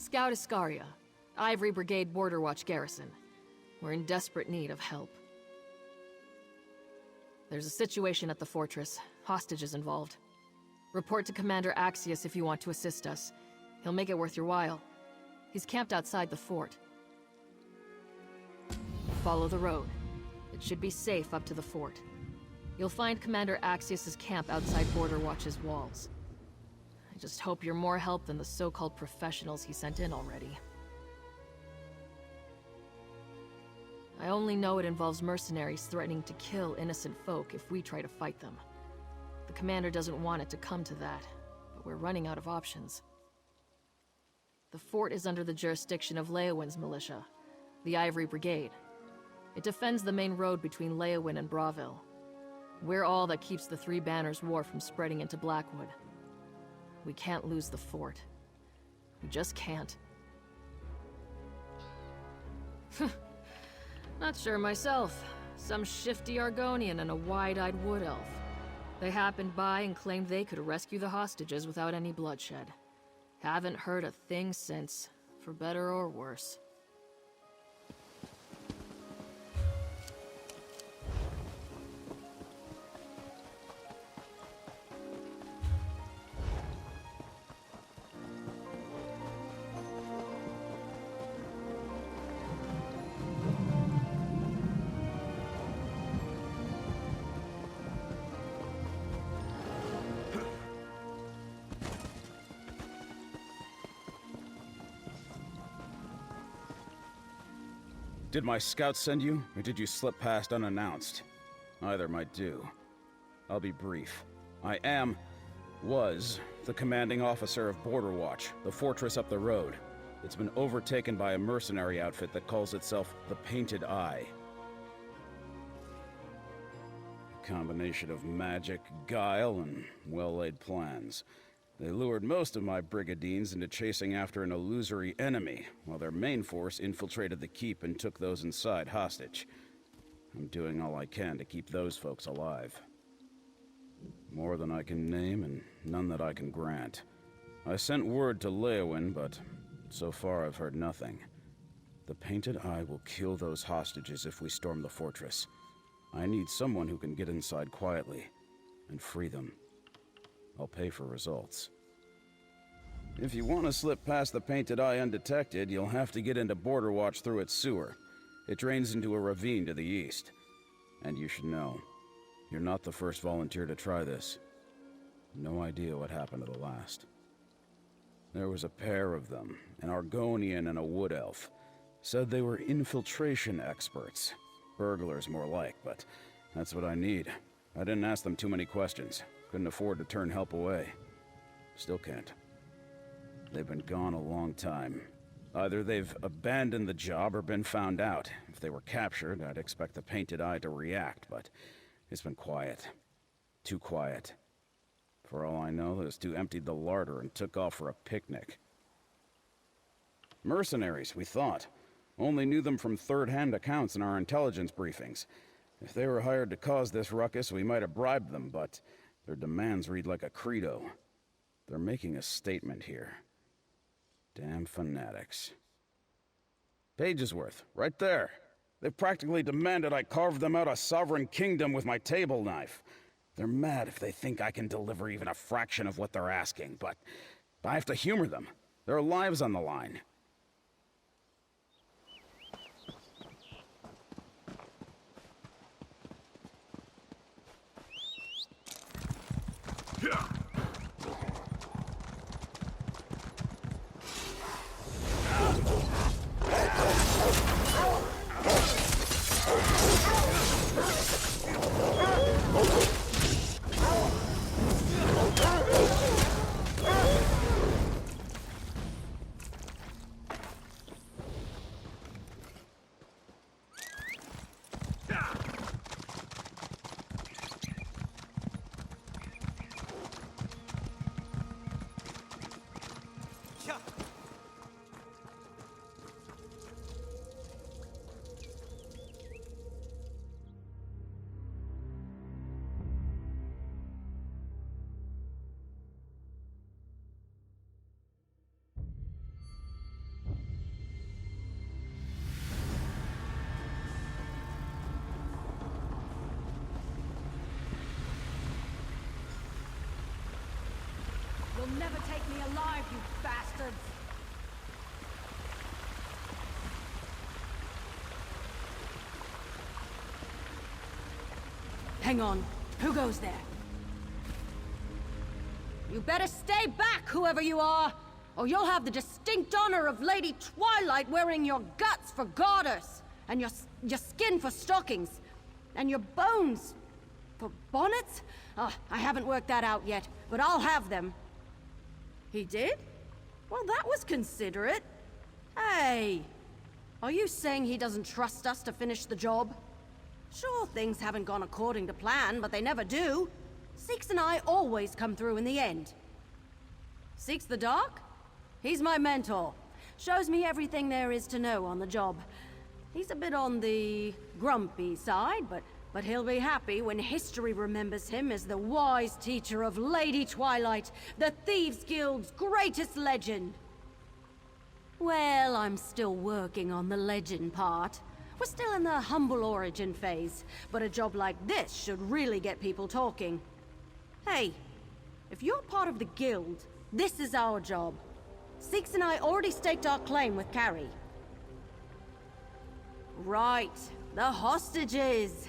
Scout Iscaria, Ivory Brigade Border Watch Garrison. We're in desperate need of help. There's a situation at the fortress. Hostages involved. Report to Commander Axius if you want to assist us. He'll make it worth your while. He's camped outside the fort. Follow the road. It should be safe up to the fort. You'll find Commander Axius's camp outside Border Watch's walls. I just hope you're more help than the so-called professionals he sent in already. I only know it involves mercenaries threatening to kill innocent folk if we try to fight them. The commander doesn't want it to come to that, but we're running out of options. The fort is under the jurisdiction of Leowin's militia, the Ivory Brigade. It defends the main road between Leowin and Bravil. We're all that keeps the Three Banners War from spreading into Blackwood. We can't lose the fort. We just can't. Not sure myself. Some shifty Argonian and a wide-eyed wood elf. They happened by and claimed they could rescue the hostages without any bloodshed. Haven't heard a thing since, for better or worse. Did my scouts send you, or did you slip past unannounced? Either might do. I'll be brief. I was the commanding officer of Border Watch, the fortress up the road. It's been overtaken by a mercenary outfit that calls itself the Painted Eye. A combination of magic, guile, and well-laid plans. They lured most of my brigadines into chasing after an illusory enemy, while their main force infiltrated the keep and took those inside hostage. I'm doing all I can to keep those folks alive. More than I can name, and none that I can grant. I sent word to Leowin, but so far I've heard nothing. The Painted Eye will kill those hostages if we storm the fortress. I need someone who can get inside quietly and free them. I'll pay for results. If you want to slip past the Painted Eye undetected, you'll have to get into Border Watch through its sewer. It drains into a ravine to the east. And you should know, you're not the first volunteer to try this. No idea what happened to the last. There was a pair of them, an Argonian and a wood elf. Said they were infiltration experts. Burglars more like, but that's what I need. I didn't ask them too many questions. Couldn't afford to turn help away. Still can't. They've been gone a long time. Either they've abandoned the job or been found out. If they were captured, I'd expect the Painted Eye to react, but it's been quiet. Too quiet. For all I know, those two emptied the larder and took off for a picnic. Mercenaries, we thought. Only knew them from third-hand accounts in our intelligence briefings. If they were hired to cause this ruckus, we might have bribed them, but their demands read like a credo. They're making a statement here. Damn fanatics. Pages worth, right there. They've practically demanded I carve them out a sovereign kingdom with my table knife. They're mad if they think I can deliver even a fraction of what they're asking, but I have to humor them. Their lives on the line. You'll never take me alive, you bastards! Hang on. Who goes there? You better stay back, whoever you are! Or you'll have the distinct honor of Lady Twilight wearing your guts for garters, and your skin for stockings, and your bones for bonnets? Oh, I haven't worked that out yet, but I'll have them. He did? Well, that was considerate. Hey! Are you saying he doesn't trust us to finish the job? Sure, things haven't gone according to plan, but they never do. Seeks and I always come through in the end. Seeks the Dark? He's my mentor. Shows me everything there is to know on the job. He's a bit on the grumpy side, but he'll be happy when history remembers him as the wise teacher of Lady Twilight, the Thieves Guild's greatest legend. Well, I'm still working on the legend part. We're still in the humble origin phase, but a job like this should really get people talking. Hey, if you're part of the guild, this is our job. Seeks and I already staked our claim with Carrie. Right, the hostages.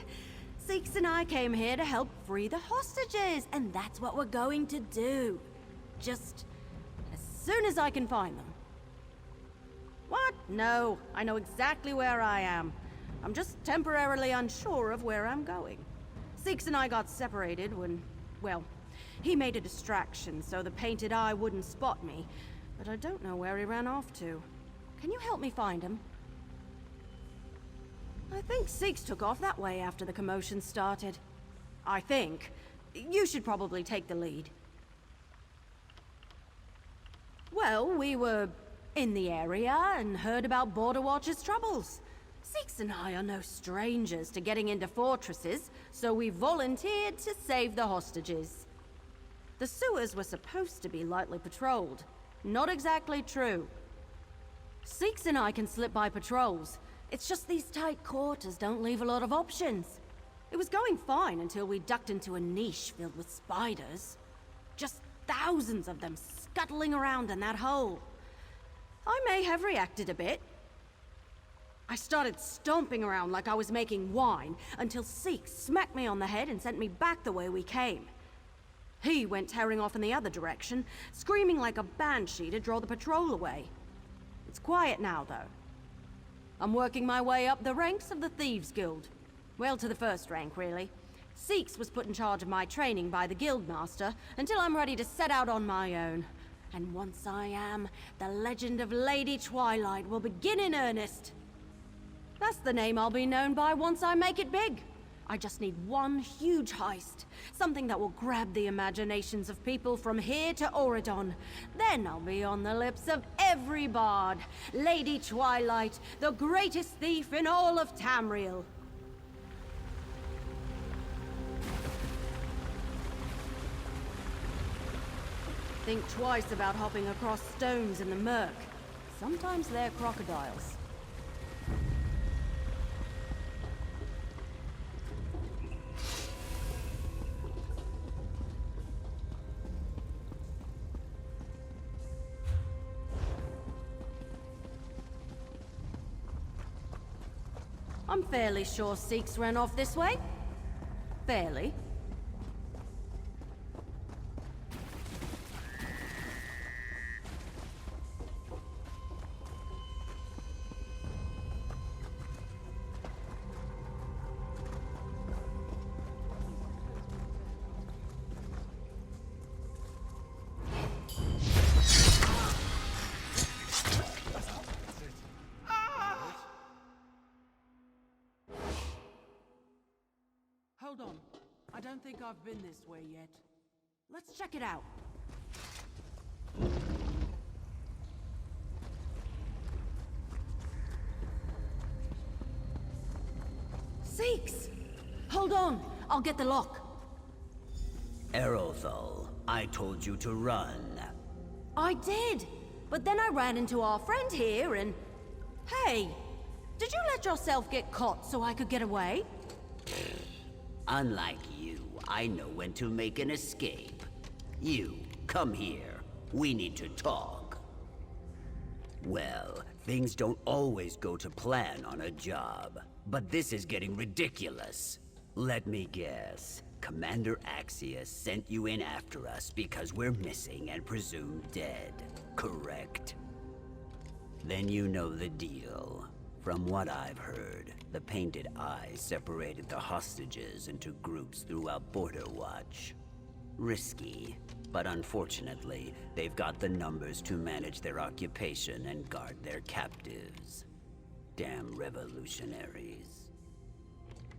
Seeks and I came here to help free the hostages, and that's what we're going to do. Just as soon as I can find them. What? No, I know exactly where I am. I'm just temporarily unsure of where I'm going. Seeks and I got separated when, well, he made a distraction so the Painted Eye wouldn't spot me, but I don't know where he ran off to. Can you help me find him? I think Seeks took off that way after the commotion started. I think. You should probably take the lead. Well, we were in the area and heard about Border Watch's troubles. Seeks and I are no strangers to getting into fortresses, so we volunteered to save the hostages. The sewers were supposed to be lightly patrolled. Not exactly true. Seeks and I can slip by patrols. It's just these tight quarters don't leave a lot of options. It was going fine until we ducked into a niche filled with spiders. Just thousands of them scuttling around in that hole. I may have reacted a bit. I started stomping around like I was making wine until Seeks smacked me on the head and sent me back the way we came. He went tearing off in the other direction, screaming like a banshee to draw the patrol away. It's quiet now, though. I'm working my way up the ranks of the Thieves Guild. Well, to the first rank, really. Seeks was put in charge of my training by the Guildmaster until I'm ready to set out on my own. And once I am, the legend of Lady Twilight will begin in earnest. That's the name I'll be known by once I make it big. I just need one huge heist. Something that will grab the imaginations of people from here to Auridon. Then I'll be on the lips of every bard. Lady Twilight, the greatest thief in all of Tamriel. Think twice about hopping across stones in the murk. Sometimes they're crocodiles. I'm fairly sure Seeks ran off this way. Fairly. Hold on. I don't think I've been this way yet. Let's check it out. Seeks! Hold on. I'll get the lock. Erothal, I told you to run. I did. But then I ran into our friend here and... Hey! Did you let yourself get caught so I could get away? Unlike you, I know when to make an escape. You, come here. We need to talk. Well, things don't always go to plan on a job, but this is getting ridiculous. Let me guess. Commander Axius sent you in after us because we're missing and presumed dead, correct? Then you know the deal. From what I've heard, the Painted Eye separated the hostages into groups throughout Border Watch. Risky, but unfortunately, they've got the numbers to manage their occupation and guard their captives. Damn revolutionaries.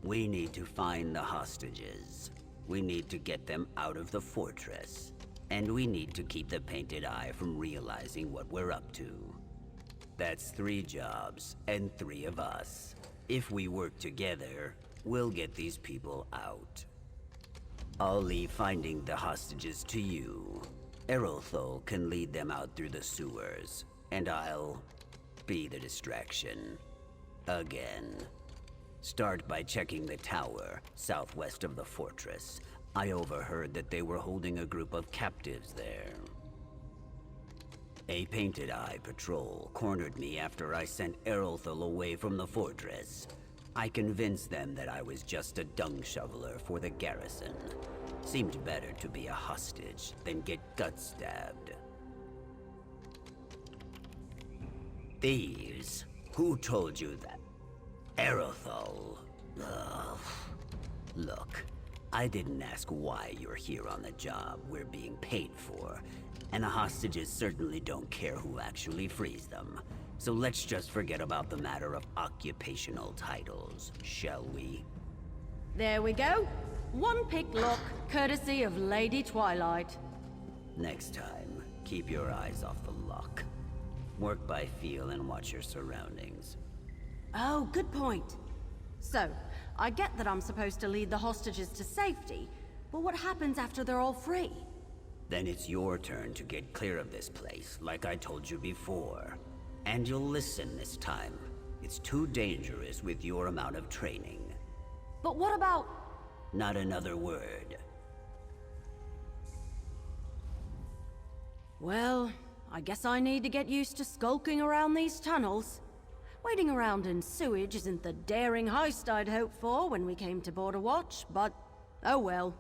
We need to find the hostages. We need to get them out of the fortress. And we need to keep the Painted Eye from realizing what we're up to. That's 3 jobs, and 3 of us. If we work together, we'll get these people out. I'll leave finding the hostages to you. Erolthol can lead them out through the sewers, and I'll be the distraction. Again. Start by checking the tower, southwest of the fortress. I overheard that they were holding a group of captives there. A Painted Eye patrol cornered me after I sent Erolthol away from the fortress. I convinced them that I was just a dung shoveler for the garrison. Seemed better to be a hostage than get gut stabbed. Thieves? Who told you that? Erolthol. Ugh. Look, I didn't ask why you're here on the job we're being paid for, and the hostages certainly don't care who actually frees them. So let's just forget about the matter of occupational titles, shall we? There we go. One pick lock, courtesy of Lady Twilight. Next time, keep your eyes off the lock. Work by feel and watch your surroundings. Oh, good point. So, I get that I'm supposed to lead the hostages to safety, but what happens after they're all free? Then it's your turn to get clear of this place, like I told you before. And you'll listen this time. It's too dangerous with your amount of training. But what about... Not another word. Well, I guess I need to get used to skulking around these tunnels. Waiting around in sewage isn't the daring heist I'd hoped for when we came to Border Watch, but oh well.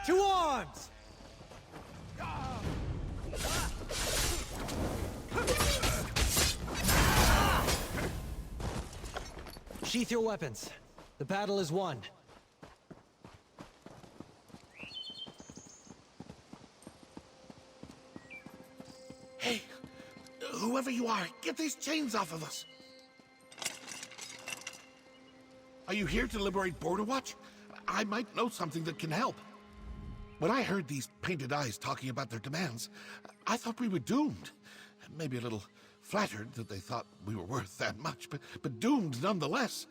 To arms! Sheath your weapons. The battle is won. Hey, whoever you are, get these chains off of us. Are you here to liberate Border Watch? I might know something that can help. When I heard these Painted Eyes talking about their demands, I thought we were doomed. Maybe a little flattered that they thought we were worth that much, but doomed nonetheless.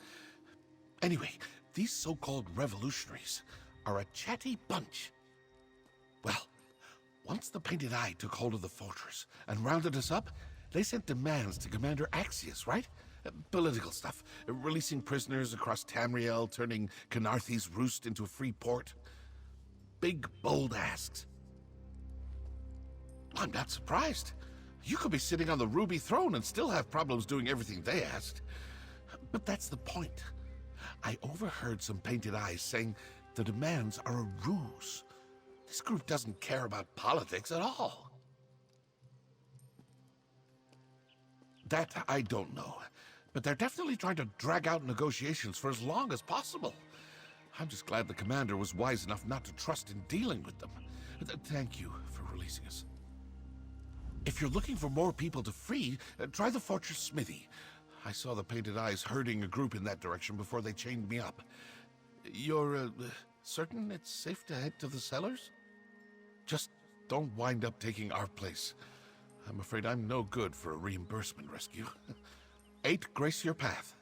Anyway, these so-called revolutionaries are a chatty bunch. Well, once the Painted Eye took hold of the fortress and rounded us up, they sent demands to Commander Axius, right? Political stuff. Releasing prisoners across Tamriel, turning Canarthy's roost into a free port. Big, bold asks. I'm not surprised. You could be sitting on the ruby throne and still have problems doing everything they asked. But that's the point. I overheard some Painted Eyes saying the demands are a ruse. This group doesn't care about politics at all. That I don't know. But they're definitely trying to drag out negotiations for as long as possible. I'm just glad the commander was wise enough not to trust in dealing with them. Thank you for releasing us. If you're looking for more people to free, try the fortress smithy. I saw the Painted Eyes herding a group in that direction before they chained me up. You're certain it's safe to head to the cellars? Just don't wind up taking our place. I'm afraid I'm no good for a reimbursement rescue. 8, grace your path.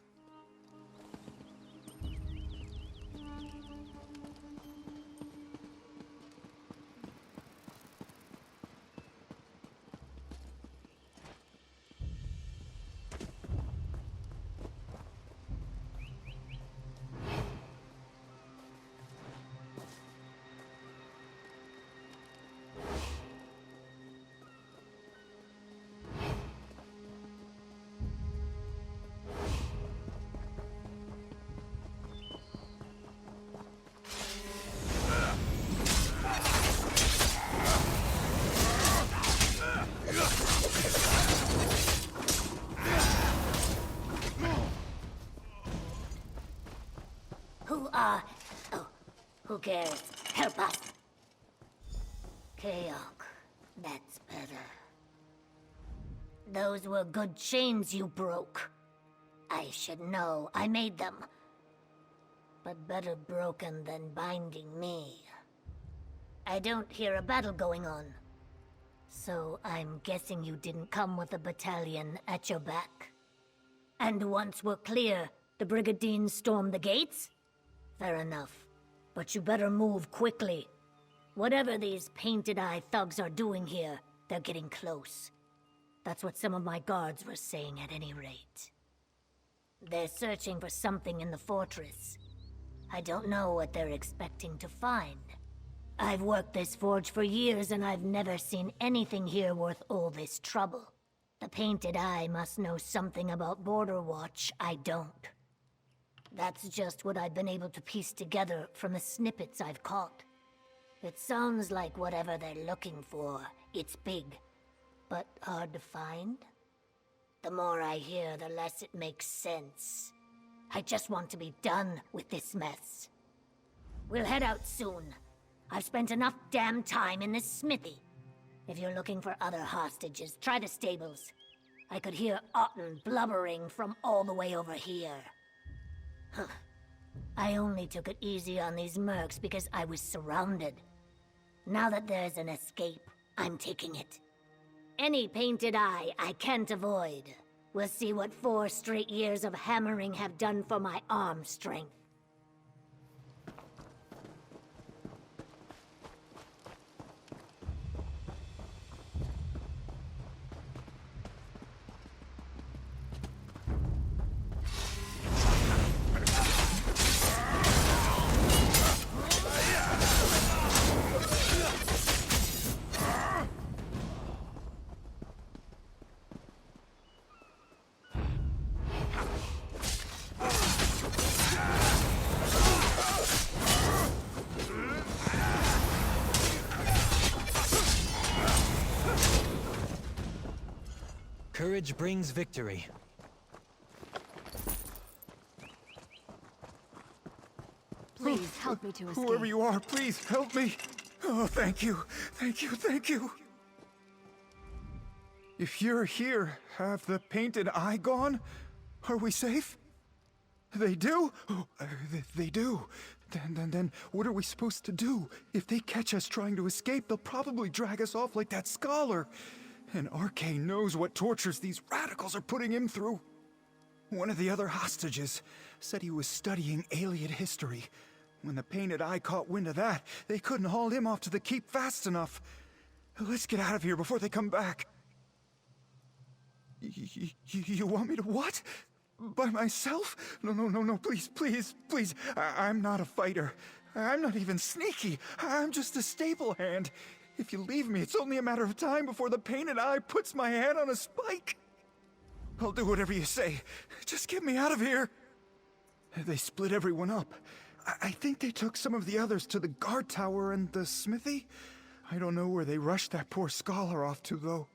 Who cares? Help us! Keok, that's better. Those were good chains you broke. I should know. I made them. But better broken than binding me. I don't hear a battle going on. So I'm guessing you didn't come with a battalion at your back. And once we're clear, the Brigadines storm the gates? Fair enough. But you better move quickly. Whatever these painted-eye thugs are doing here, they're getting close. That's what some of my guards were saying at any rate. They're searching for something in the fortress. I don't know what they're expecting to find. I've worked this forge for years and I've never seen anything here worth all this trouble. The Painted Eye must know something about Border Watch I don't. That's just what I've been able to piece together from the snippets I've caught. It sounds like whatever they're looking for, it's big, but hard to find. The more I hear, the less it makes sense. I just want to be done with this mess. We'll head out soon. I've spent enough damn time in this smithy. If you're looking for other hostages, try the stables. I could hear Otten blubbering from all the way over here. Huh. I only took it easy on these mercs because I was surrounded. Now that there's an escape, I'm taking it. Any Painted Eye I can't avoid. We'll see what 4 straight years of hammering have done for my arm strength. Courage brings victory. Please help me to escape. Whoever you are, please help me. Oh, thank you. Thank you, thank you. If you're here, have the Painted Eye gone? Are we safe? They do? Oh, they do. Then what are we supposed to do? If they catch us trying to escape, they'll probably drag us off like that scholar. And Arcane knows what tortures these radicals are putting him through. One of the other hostages said he was studying alien history. When the Painted Eye caught wind of that, they couldn't haul him off to the keep fast enough. Let's get out of here before they come back. You want me to what? By myself? No, please. I'm not a fighter. I'm not even sneaky. I'm just a stable hand. If you leave me, it's only a matter of time before the Painted Eye puts my head on a spike. I'll do whatever you say. Just get me out of here. They split everyone up. I think they took some of the others to the guard tower and the smithy. I don't know where they rushed that poor scholar off to, though.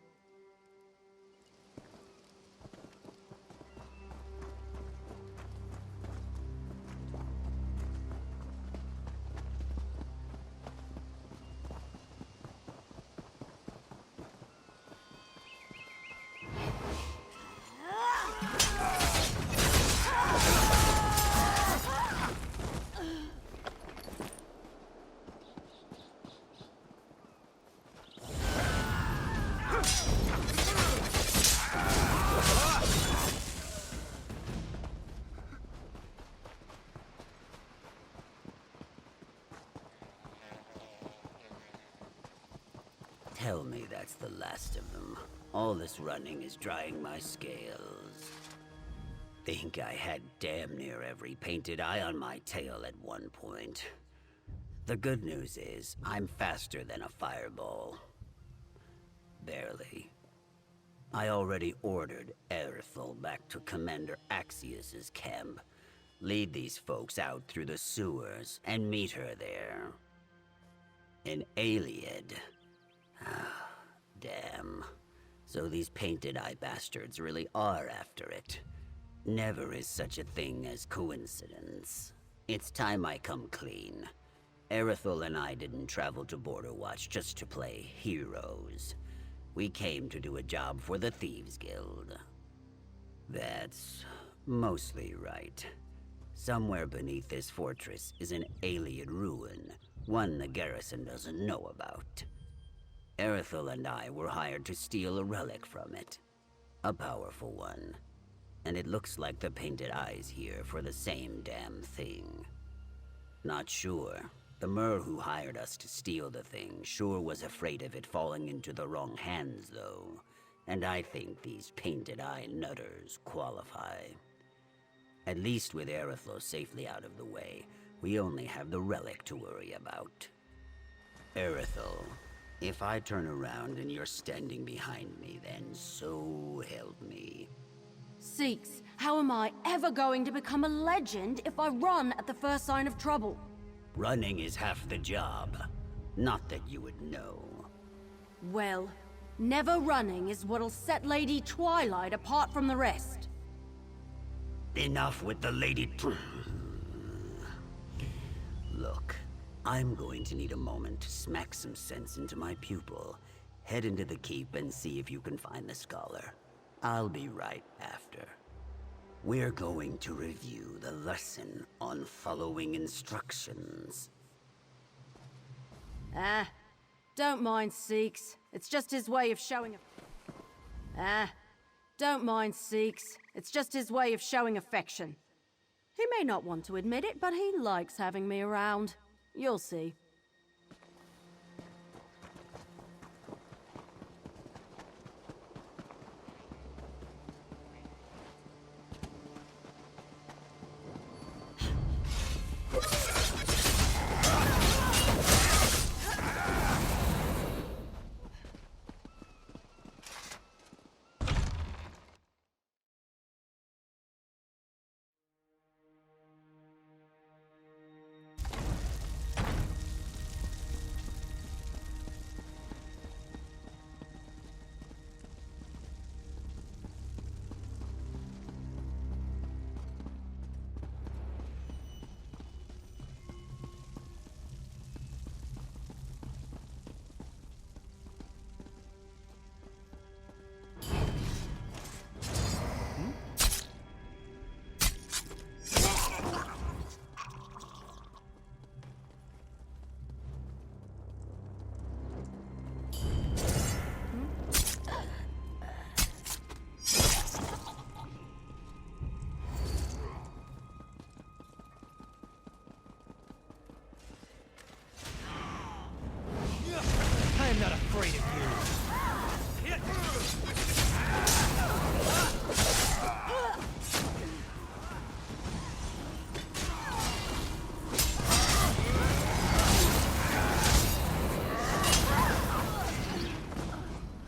Tell me that's the last of them. All this running is drying my scales. Think I had damn near every painted eye on my tail at one point. The good news is, I'm faster than a fireball. Barely. I already ordered Erithel back to Commander Axius's camp. Lead these folks out through the sewers and meet her there. In Aliad. Damn. So these painted eye bastards really are after it. Never is such a thing as coincidence. It's time I come clean. Erithel and I didn't travel to Border Watch just to play heroes. We came to do a job for the Thieves Guild. That's mostly right. Somewhere beneath this fortress is an alien ruin, one the garrison doesn't know about. Erithel and I were hired to steal a relic from it. A powerful one. And it looks like the Painted Eye's here for the same damn thing. Not sure. The Mer who hired us to steal the thing sure was afraid of it falling into the wrong hands, though. And I think these Painted Eye nutters qualify. At least with Erithel safely out of the way, we only have the relic to worry about. Erithel, if I turn around and you're standing behind me, then so help me. Seeks, how am I ever going to become a legend if I run at the first sign of trouble? Running is half the job. Not that you would know. Well, never running is what'll set Lady Twilight apart from the rest. Enough with the Lady... Look, I'm going to need a moment to smack some sense into my pupil. Head into the keep and see if you can find the scholar. I'll be right after. We're going to review the lesson on following instructions. Don't mind Seeks. It's just his way of showing... Don't mind Seeks. It's just his way of showing affection. He may not want to admit it, but he likes having me around. You'll see. I'm not afraid of you.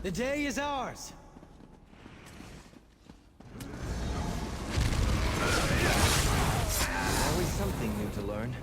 The day is ours. Always something new to learn.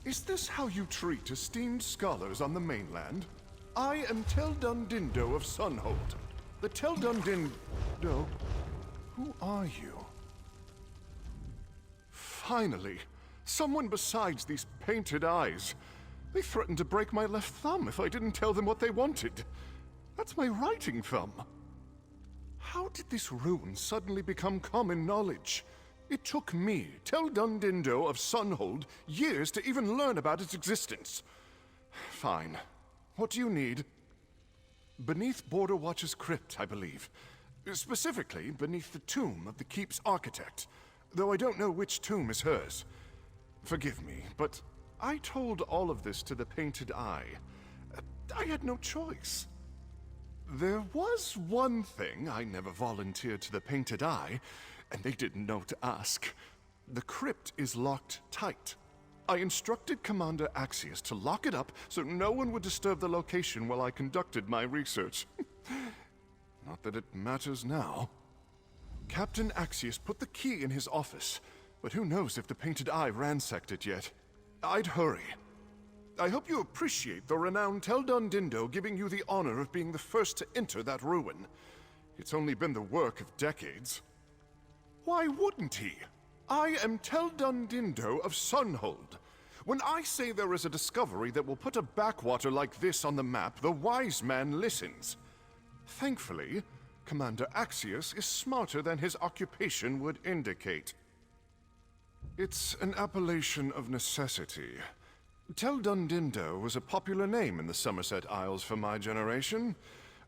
Is this how you treat esteemed scholars on the mainland? I am Tel Dundindo of Sunholt. The Tel Dundindo... Who are you? Finally, Someone besides these painted eyes. They threatened to break my left thumb if I didn't tell them what they wanted. That's my writing thumb. How did this rune suddenly become common knowledge? It took me, Tel Dundindo of Sunhold, years to even learn about its existence. Fine. What do you need? Beneath Border Watch's crypt, I believe. Specifically, beneath the tomb of the keep's architect, though I don't know which tomb is hers. Forgive me, but I told all of this to the Painted Eye. I had no choice. There was one thing I never volunteered to the Painted Eye, and they didn't know to ask. The crypt is locked tight. I instructed Commander Axius to lock it up so no one would disturb the location while I conducted my research. Not that it matters now. Captain Axius put the key in his office, but who knows if the Painted Eye ransacked it yet. I'd hurry. I hope you appreciate the renowned Tel Dundindo giving you the honor of being the first to enter that ruin. It's only been the work of decades. Why wouldn't he? I am Tel Dundindo of Sunhold. When I say there is a discovery that will put a backwater like this on the map, the wise man listens. Thankfully, Commander Axius is smarter than his occupation would indicate. It's an appellation of necessity. Tel Dundindo was a popular name in the Somerset Isles for my generation.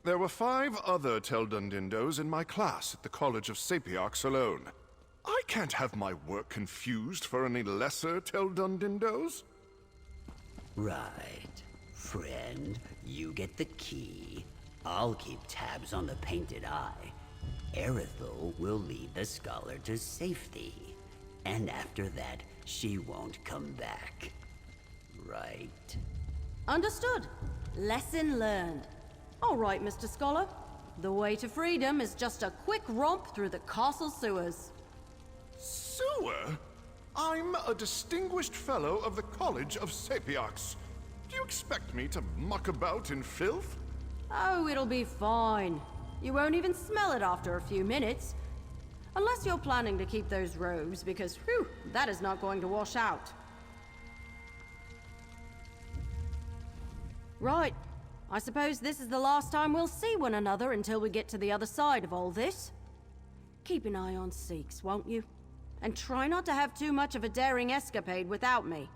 There were 5 other Tel Dundindos in my class at the College of Sapiarchs alone. I can't have my work confused for any lesser Tel Dundindos. Right. Friend, you get the key. I'll keep tabs on the Painted Eye. Erithel will lead the scholar to safety. And after that, she won't come back. Right? Understood. Lesson learned. All right, Mr. Scholar. The way to freedom is just a quick romp through the castle sewers. Sewer? I'm a distinguished fellow of the College of Sapiarchs. Do you expect me to muck about in filth? Oh, it'll be fine. You won't even smell it after a few minutes. Unless you're planning to keep those robes, because, whew, that is not going to wash out. Right. I suppose this is the last time we'll see one another until we get to the other side of all this. Keep an eye on Seeks, won't you? And try not to have too much of a daring escapade without me.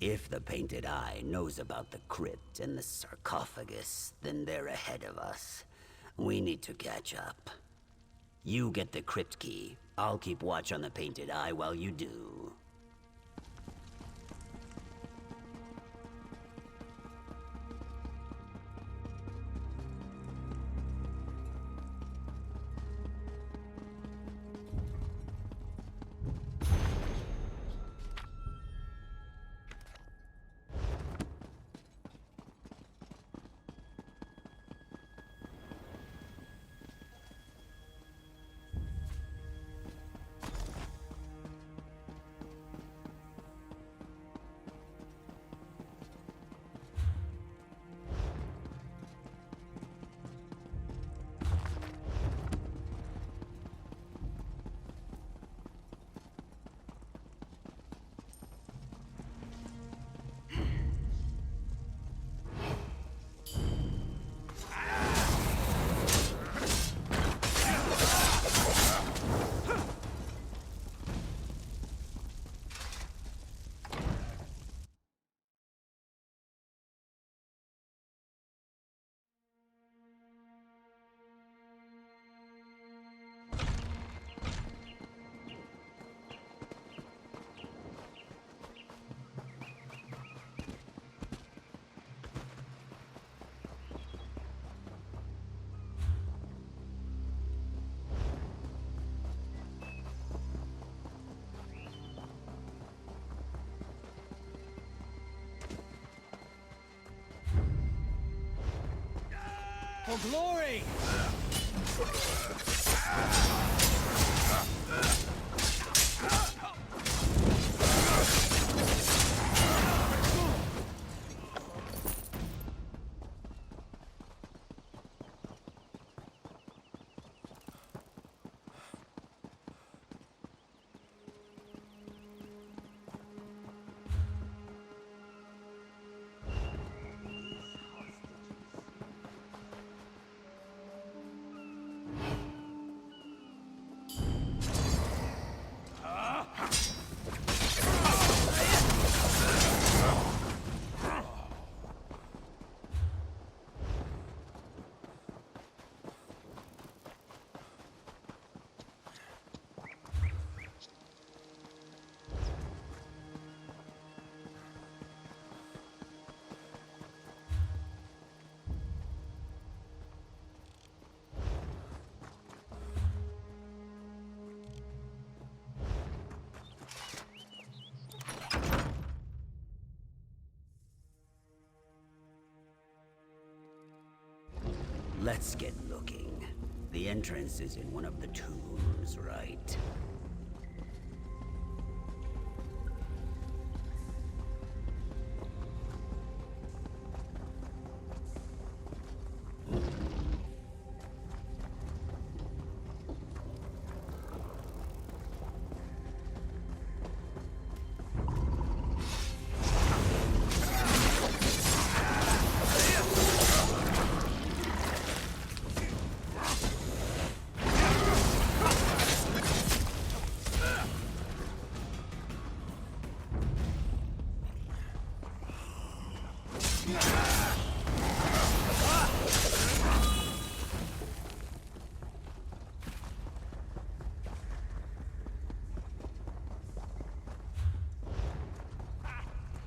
If the Painted Eye knows about the crypt and the sarcophagus, then they're ahead of us. We need to catch up. You get the crypt key. I'll keep watch on the Painted Eye while you do. For glory! Let's get looking. The entrance is in one of the tombs, right?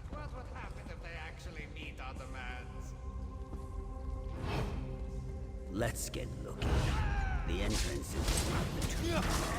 What would happen if they actually meet our demands? Let's get looking. The entrance is in one of the tombs.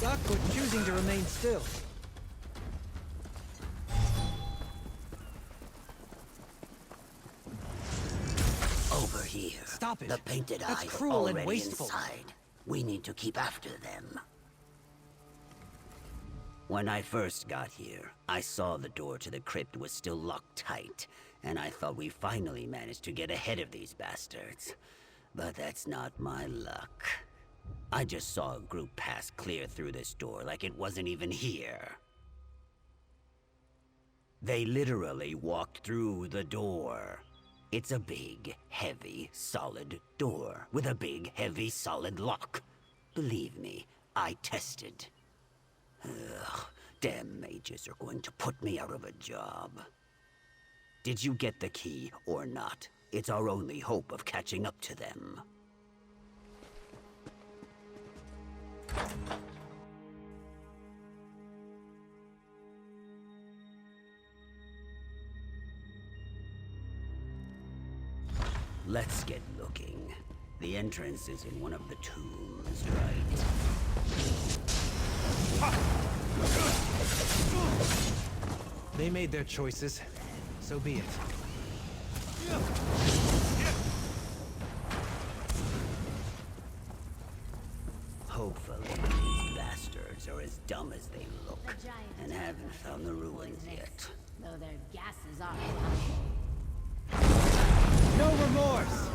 stuck or choosing to remain still. Over here. Stop it. The painted That's eyes cruel are and already wasteful. inside. We need to keep after them. When I first got here, I saw the door to the crypt was still locked tight, and I thought we finally managed to get ahead of these bastards. But that's not my luck. I just saw a group pass clear through this door like it wasn't even here. They literally walked through the door. It's a big, heavy, solid door with a big, heavy, solid lock. Believe me, I tested. Ugh, damn mages are going to put me out of a job. Did you get the key or not? It's our only hope of catching up to them. Let's get looking. The entrance is in one of the tombs, right? They made their choices. So be it. Hopefully, these bastards are as dumb as they look and haven't found the ruins yet. Though their gases are No remorse!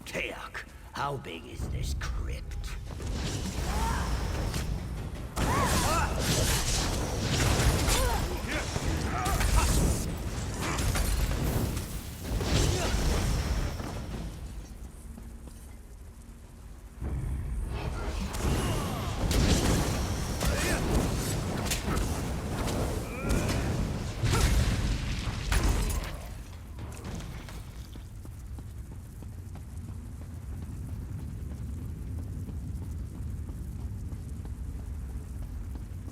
Teok, how big is this crypt?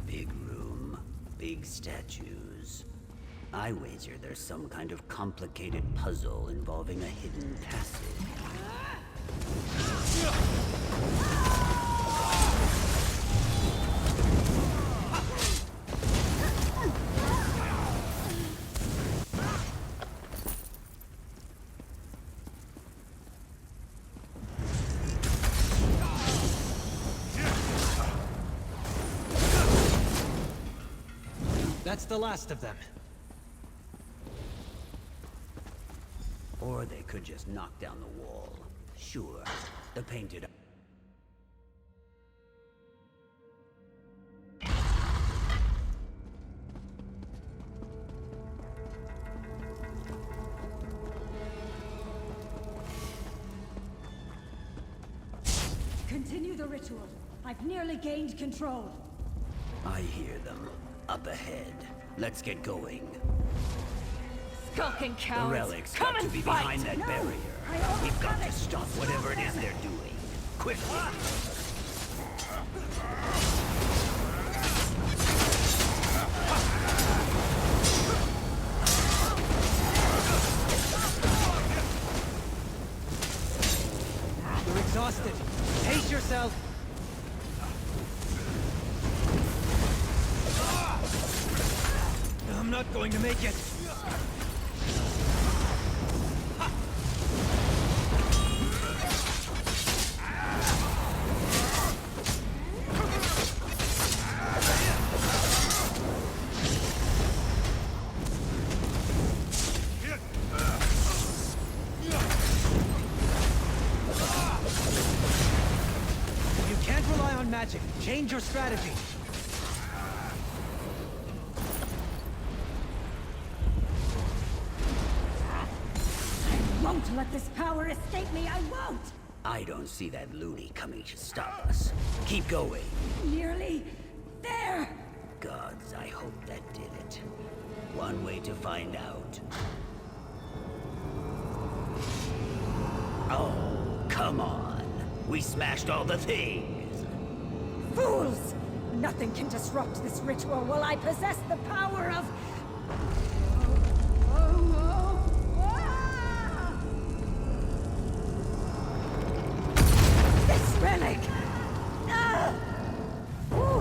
Big room, big statues. I wager there's some kind of complicated puzzle involving a hidden passage. That's the last of them. Or they could just knock down the wall. Sure, the painted... Continue the ritual. I've nearly gained control. I hear them. Up ahead. Let's get going. Skulking The cowards! relics Come got to and be fight! behind that barrier. We've got to stop whatever it is they're doing. Quickly! You're exhausted. Pace yourself. I'm not going to make it. You can't rely on magic. Change your strategy. Won't let this power escape me, I won't! I don't see that loony coming to stop us. Keep going. Nearly there! that did it. One way to find out. Oh, come on. We smashed all the things. Fools! Nothing can disrupt this ritual while I possess the power of... This relic! Ah! Whew.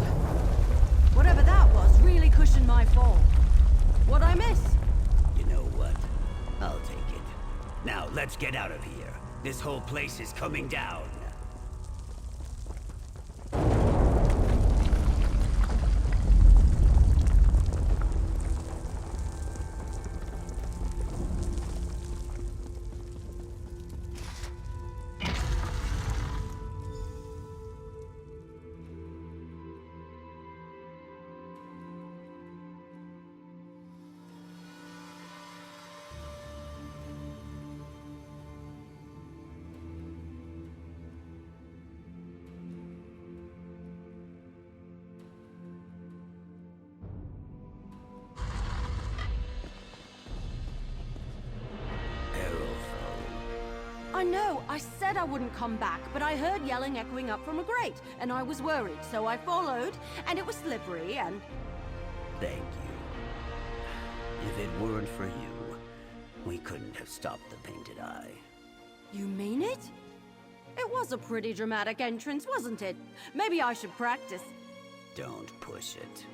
Whatever that was really cushioned my fall. What'd I miss? You know what? I'll take it. Now, let's get out of here. This whole place is coming down. I know, I said I wouldn't come back, but I heard yelling echoing up from a grate, and I was worried, so I followed, and it was slippery, and... Thank you. If it weren't for you, we couldn't have stopped the Painted Eye. You mean it? It was a pretty dramatic entrance, wasn't it? Maybe I should practice. Don't push it.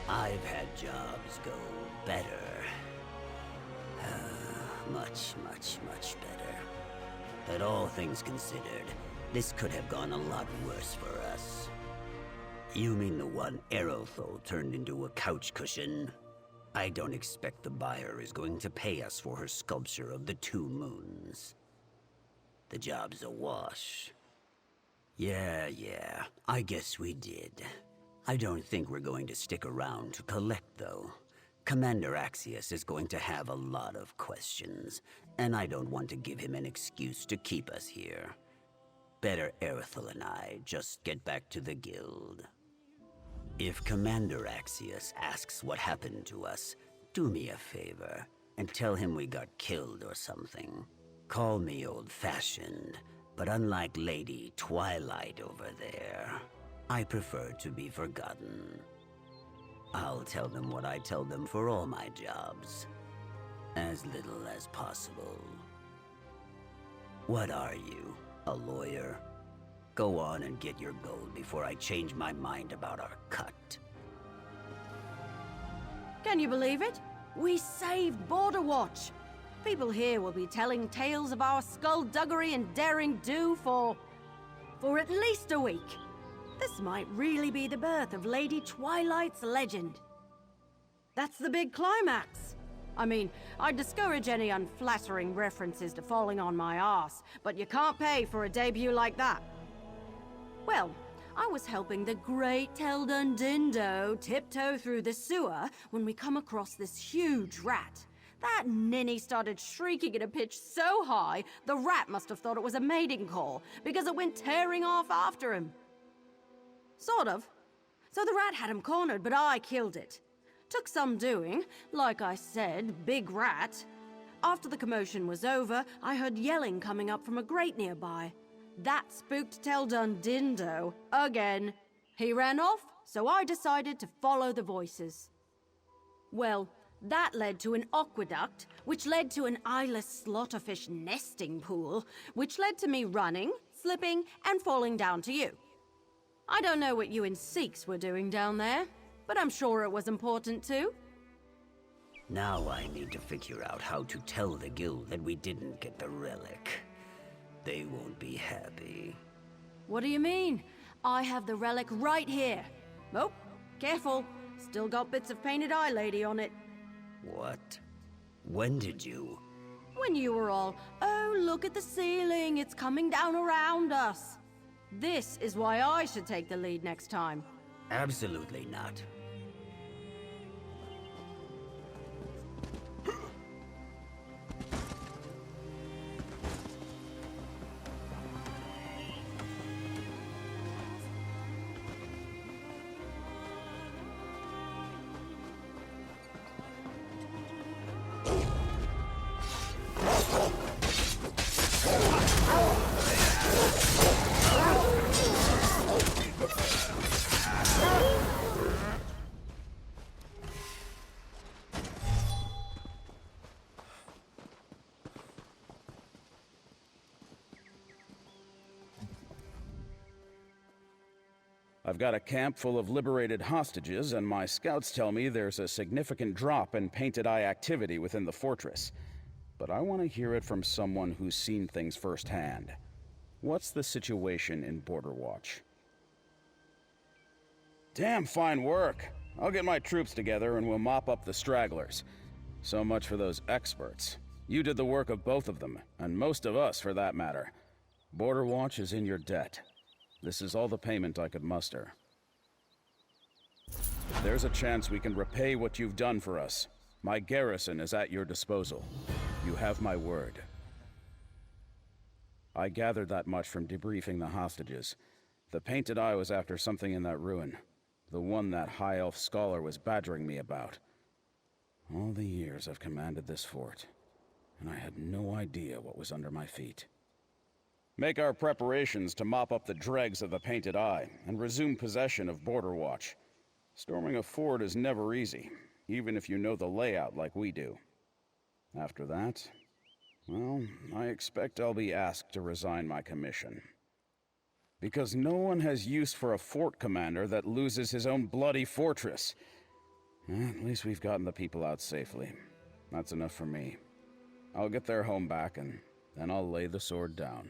I've had jobs go better. Much better. But all things considered, this could have gone a lot worse for us. You mean the one Aerothol turned into a couch cushion? I don't expect the buyer is going to pay us for her sculpture of the two moons. The job's a wash. Yeah, I guess we did. I don't think we're going to stick around to collect, though. Commander Axius is going to have a lot of questions, and I don't want to give him an excuse to keep us here. Better Erithel and I just get back to the guild. If Commander Axius asks what happened to us, do me a favor and tell him we got killed or something. Call me old-fashioned, but unlike Lady Twilight over there, I prefer to be forgotten. I'll tell them what I tell them for all my jobs. As little as possible. What are you, a lawyer? Go on and get your gold before I change my mind about our cut. Can you believe it? We saved Border Watch. People here will be telling tales of our skullduggery and daring do for at least a week. This might really be the birth of Lady Twilight's legend. That's the big climax. I mean, I'd discourage any unflattering references to falling on my ass, but you can't pay for a debut like that. Well, I was helping the great Teldun Dindo tiptoe through the sewer when we come across this huge rat. That ninny started shrieking at a pitch so high, the rat must have thought it was a mating call, because it went tearing off after him. Sort of. So the rat had him cornered, but I killed it. Took some doing. Like I said, big rat. After the commotion was over, I heard yelling coming up from a grate nearby. That spooked Teldun Dindo again. He ran off, so I decided to follow the voices. Well, that led to an aqueduct, which led to an eyeless slaughterfish nesting pool, which led to me running, slipping, and falling down to you. I don't know what you and Sikhs were doing down there, but I'm sure it was important too. Now I need to figure out how to tell the guild that we didn't get the relic. They won't be happy. What do you mean? I have the relic right here. Oh, careful. Still got bits of Painted Eye Lady on it. What? When did you? When you were all, oh, look at the ceiling, it's coming down around us. This is why I should take the lead next time. Absolutely not. I've got a camp full of liberated hostages, and my scouts tell me there's a significant drop in Painted Eye activity within the fortress. But I want to hear it from someone who's seen things firsthand. What's the situation in Border Watch? Damn fine work. I'll get my troops together and we'll mop up the stragglers. So much for those experts. You did the work of both of them, and most of us for that matter. Border Watch is in your debt. This is all the payment I could muster. If there's a chance we can repay what you've done for us, my garrison is at your disposal. You have my word. I gathered that much from debriefing the hostages. The Painted Eye was after something in that ruin. The one that High Elf scholar was badgering me about. All the years I've commanded this fort, and I had no idea what was under my feet. Make our preparations to mop up the dregs of the Painted Eye and resume possession of Border Watch. Storming a fort is never easy, even if you know the layout like we do. After that, well, I expect I'll be asked to resign my commission. Because no one has use for a fort commander that loses his own bloody fortress. At least we've gotten the people out safely. That's enough for me. I'll get their home back, and then I'll lay the sword down.